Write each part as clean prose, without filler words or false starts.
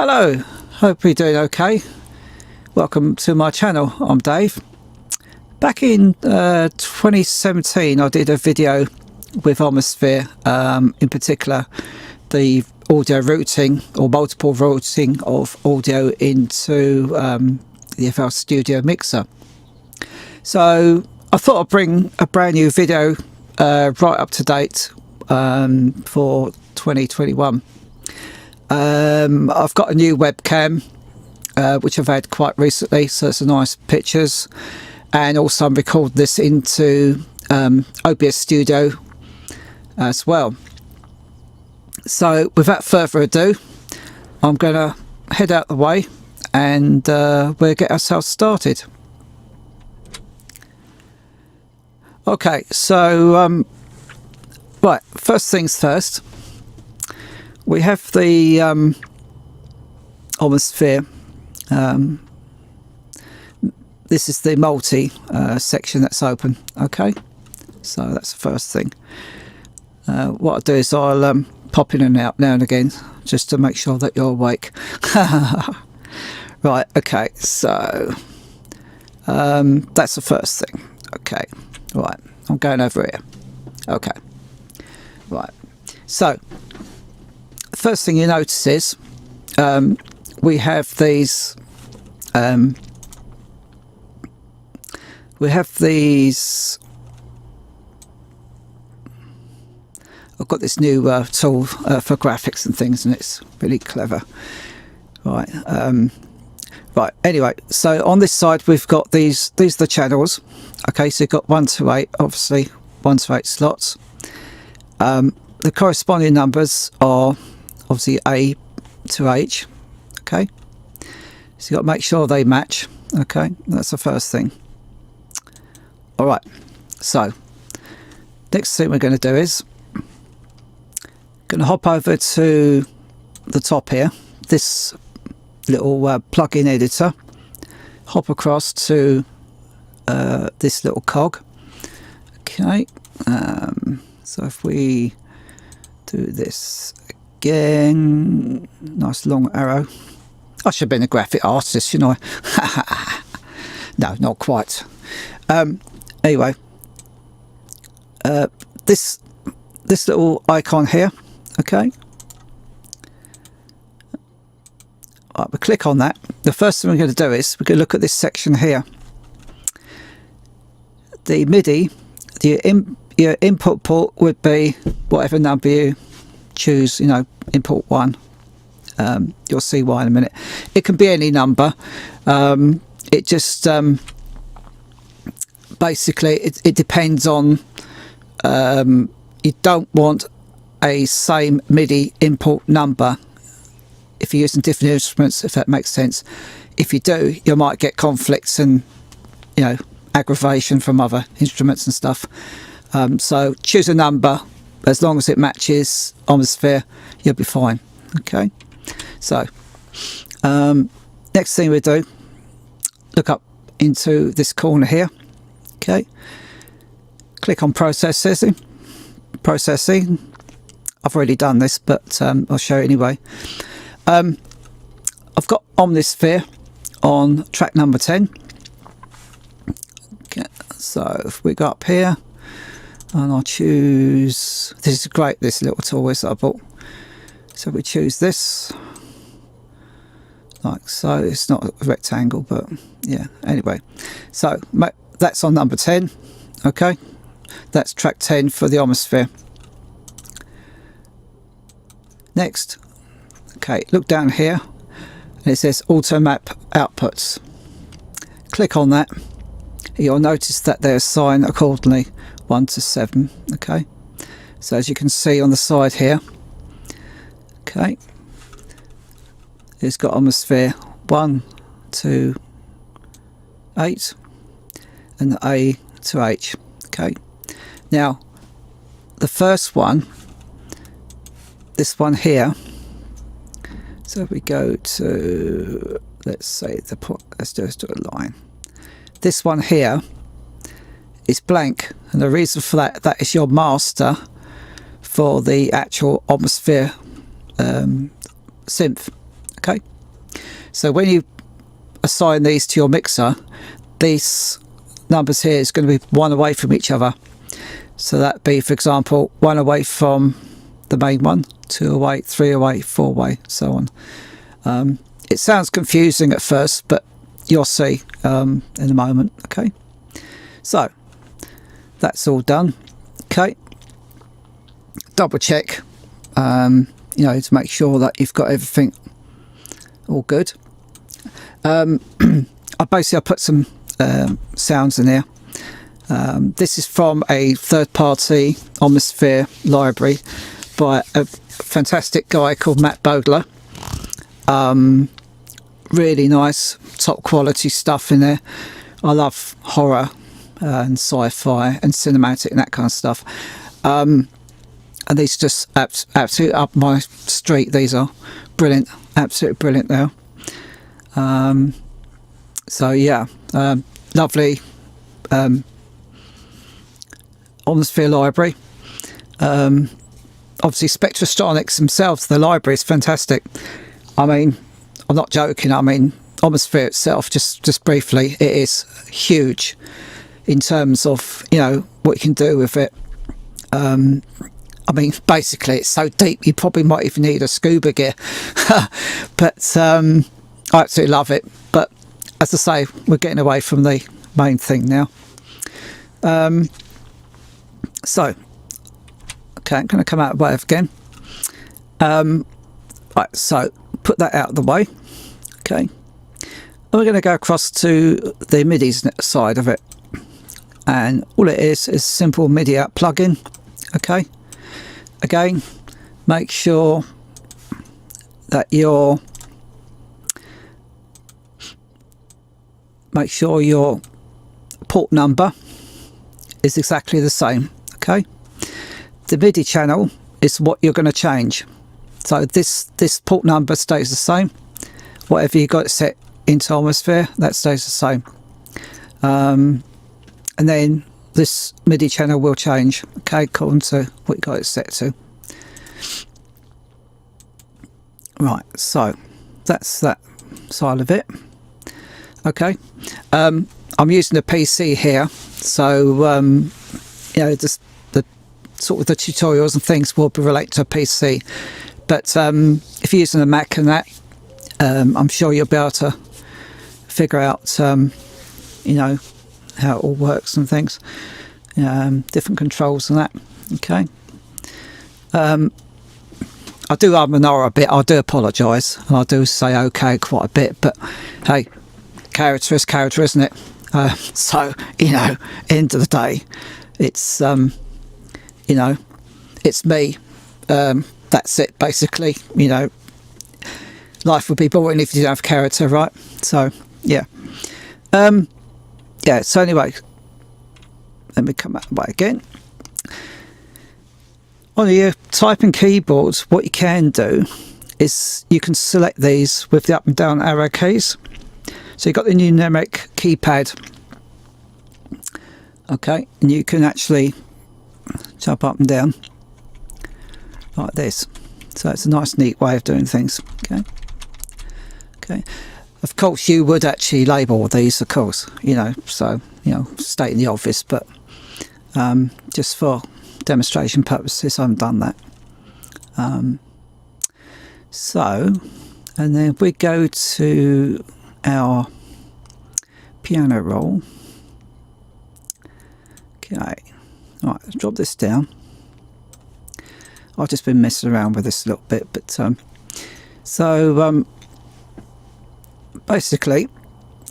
Hello, hope you're doing okay. Welcome to my channel. I'm Dave. Back in 2017 I did a video with Omnisphere, in particular the audio routing or multiple routing of audio into the FL Studio mixer. So I thought I'd bring a brand new video right up to date for 2021. I've got a new webcam which I've had quite recently, so it's nice pictures, and also I'm recording this into OBS Studio as well. So without further ado, I'm going to head out the way and we'll get ourselves started. Okay, so right, first things first, we have the Omnisphere. This is the multi section that's open. Okay, so that's the first thing. What I'll do is I'll pop in and out now and again just to make sure that you're awake. Right, okay, so that's the first thing. Okay, right, I'm going over here. Okay, right, so the first thing you notice is we have these I've got this new tool for graphics and things, and it's really clever. Right, right, anyway, so on this side we've got these are the channels. Okay, so you've got 1 to 8, obviously 1 to 8 slots. The corresponding numbers are obviously A to H. Okay, so you've got to make sure they match. Okay, that's the first thing. All right, so next thing we're going to do is going to hop over to the top here, this little plug-in editor, hop across to this little cog. Okay, so if we do this again, nice long arrow. I should have been a graphic artist, you know. No, not quite. Anyway, this little icon here. Okay, right, we click on that. The first thing we're going to do is we're going to look at this section here. The MIDI, your input port would be whatever number you choose, you know, input 1. You'll see why in a minute. It can be any number. It just basically it depends on you don't want a same MIDI input number if you're using different instruments, if that makes sense. If you do, you might get conflicts and, you know, aggravation from other instruments and stuff. So choose a number, as long as it matches Omnisphere, you'll be fine. Okay, so next thing we do, look up into this corner here. Okay, click on processing. I've already done this, but I'll show you anyway. I've got Omnisphere on track number 10. Okay, so if we go up here and I'll choose, this is great, this little tool is that I bought. So we choose this, like so. It's not a rectangle, but yeah, anyway. So that's on number 10. Okay, that's track 10 for the Omnisphere. Next, okay, look down here and it says auto map outputs. Click on that. You'll notice that they're assigned accordingly 1 to 7. Okay, so as you can see on the side here, okay, it's got Omnisphere 1 to 8 and A to H. Okay, now the first one, this one here, so we go to, let's say let's just do a line. This one here is blank, and the reason for that is your master for the actual Omnisphere synth. Okay, so when you assign these to your mixer, these numbers here is going to be one away from each other. So that'd be, for example, one away from the main one, 2 away, 3 away, 4 away, so on. It sounds confusing at first, but you'll see in a moment. Okay, so that's all done. Okay, double check, you know, to make sure that you've got everything all good. I put some sounds in here. This is from a third-party Omnisphere library by a fantastic guy called Matt Bogler. Really nice, top quality stuff in there. I love horror and sci-fi and cinematic and that kind of stuff. And these are just absolutely up my street. These are brilliant, absolutely brilliant now. So yeah, lovely Omnisphere library. Obviously Spectrastronics themselves, the library is fantastic. I mean, I'm not joking. I mean, Omnisphere itself, just briefly, it is huge in terms of, you know, what you can do with it. I mean, basically it's so deep you probably might even need a scuba gear. But I absolutely love it. But as I say, we're getting away from the main thing now. So okay, I'm going to come out of the way again. Right, so put that out of the way. Okay, we're going to go across to the MIDI side of it, and all it is simple MIDI out plugin. Okay, again, make sure that your port number is exactly the same. Okay, the MIDI channel is what you're going to change. So this port number stays the same. Whatever you got it set into Omnisphere, that stays the same. And then this MIDI channel will change, okay, according to what you got it set to. Right, so that's that side of it. Okay, I'm using a PC here, so you know, the sort of the tutorials and things will be related to a PC. But if you're using a Mac and that, I'm sure you'll be able to figure out, you know, how it all works and things, different controls and that. Okay. I do armour a bit. I do apologise, and I do say okay quite a bit. But hey, character is character, isn't it? So you know, end of the day, it's you know, it's me. That's it, basically. You know, life would be boring if you didn't have character, right? So yeah, yeah. So anyway, let me come out the way again. On your typing keyboards, what you can do is you can select these with the up and down arrow keys. So you've got the numeric keypad, okay, and you can actually jump up and down like this. So it's a nice, neat way of doing things. Okay, okay. Of course, you would actually label these, of course, you know. So you know, stating the obvious, but just for demonstration purposes, I haven't done that. So, and then we go to our piano roll. Okay, right, let's drop this down. I've just been messing around with this a little bit, but so basically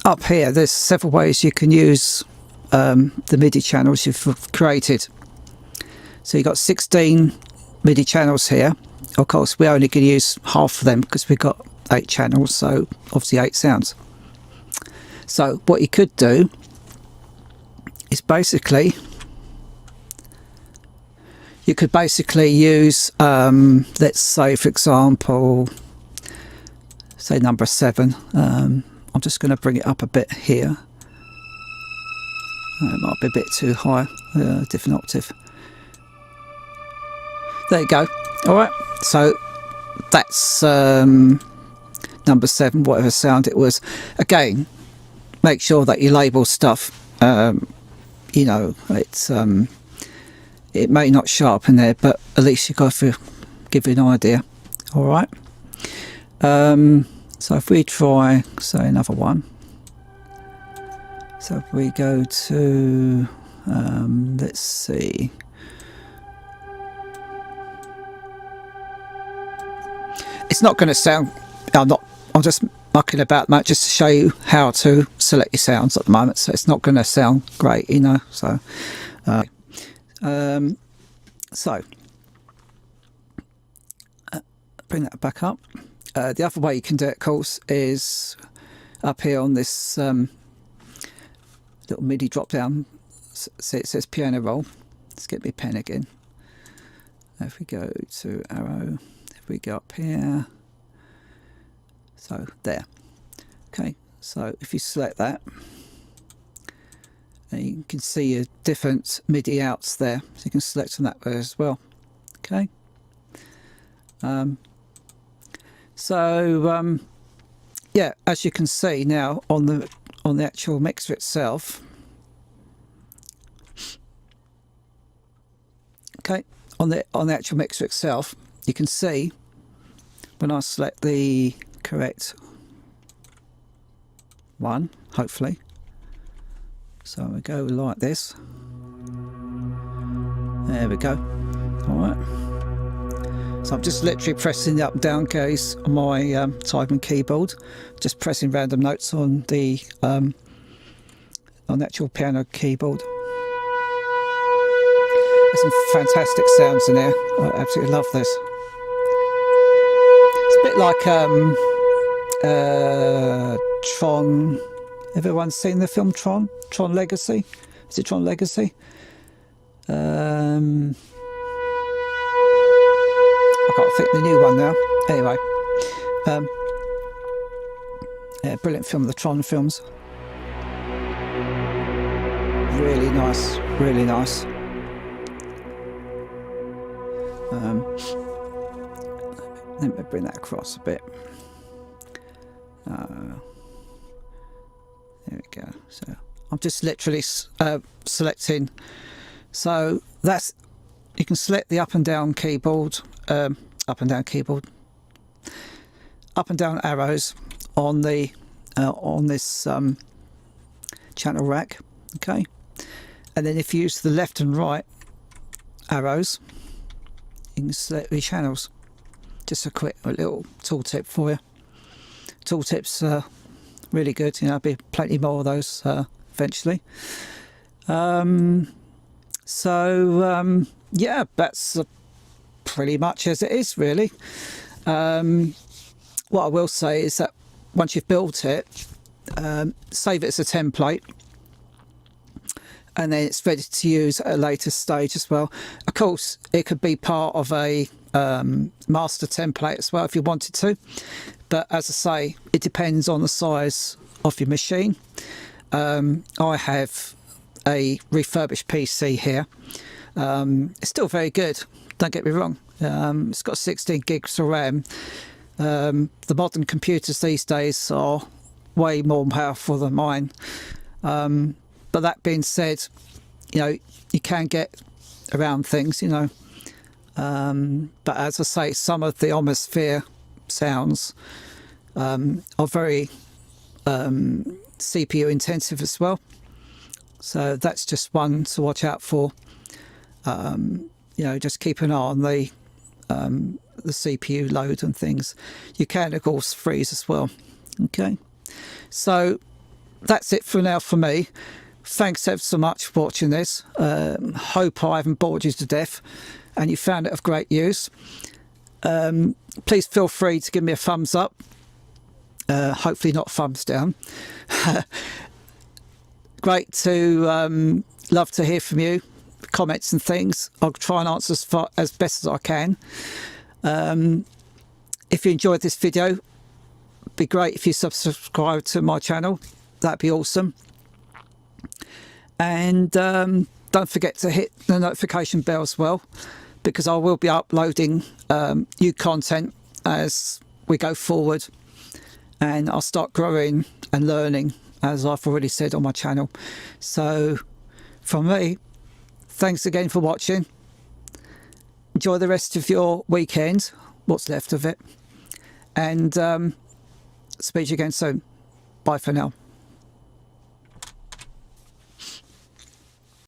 up here there's several ways you can use the MIDI channels you've created. So you've got 16 MIDI channels here. Of course, we only can use half of them because we've got 8 channels, so obviously 8 sounds. So what you could do is basically, you could basically use, let's say, for example, say number 7. I'm just going to bring it up a bit here. It might be a bit too high, different octave. There you go. All right, so that's number number 7, whatever sound it was. Again, make sure that you label stuff. You know, it's it may not show up in there, but at least you've got to give you an idea. All right. So if we try, say, another one. So if we go to, let's see. It's not going to sound, I'm just mucking about that just to show you how to select your sounds at the moment. So it's not going to sound great, you know. So, bring that back up. The other way you can do it, of course, is up here on this little MIDI drop down. See, it says piano roll. Let's get my pen again. If we go to arrow, if we go up here, so there. Okay, so if you select that, and you can see your different MIDI outs there, so you can select on that way as well. Okay. Yeah, as you can see now on the actual mixer itself. Okay, on the actual mixer itself, you can see when I select the correct one, hopefully. So we go like this. There we go. All right. So I'm just literally pressing the up and down keys on my typing keyboard, just pressing random notes on the actual piano keyboard. There's some fantastic sounds in here. I absolutely love this. It's a bit like Tron. Everyone's seen the film Tron? Tron Legacy? Is it Tron Legacy? I can't think the new one now. Anyway, yeah, brilliant film, the Tron films. Really nice, really nice. Let me bring that across a bit. There we go. So I'm just literally selecting. So that's, you can select the up and down keyboard, up and down arrows on the on this channel rack. Okay, and then if you use the left and right arrows, you can select the channels. Just a quick little tooltip for you. Tooltips are really good, you know, there'll be plenty more of those eventually. Yeah, that's pretty much as it is, really. What I will say is that once you've built it, save it as a template, and then it's ready to use at a later stage as well. Of course, it could be part of a master template as well if you wanted to, but as I say, it depends on the size of your machine. I have a refurbished PC here. It's still very good, don't get me wrong. It's got 16 gigs of RAM. The modern computers these days are way more powerful than mine. But that being said, you know, you can get around things, you know. But as I say, some of the Omnisphere sounds are very CPU intensive as well. So that's just one to watch out for. You know, just keep an eye on the CPU load and things. You can, of course, freeze as well. Okay, so that's it for now for me. Thanks ever so much for watching this. Hope I haven't bored you to death and you found it of great use. Please feel free to give me a thumbs up. Hopefully not thumbs down. Great to love to hear from you, comments and things. I'll try and answer as best as I can. If you enjoyed this video, it'd be great if you subscribe to my channel. That'd be awesome. And don't forget to hit the notification bell as well, because I will be uploading new content as we go forward. and I'll start growing and learning, as I've already said on my channel. So from me, thanks again for watching. Enjoy the rest of your weekend, what's left of it, and speak to you again soon. Bye for now.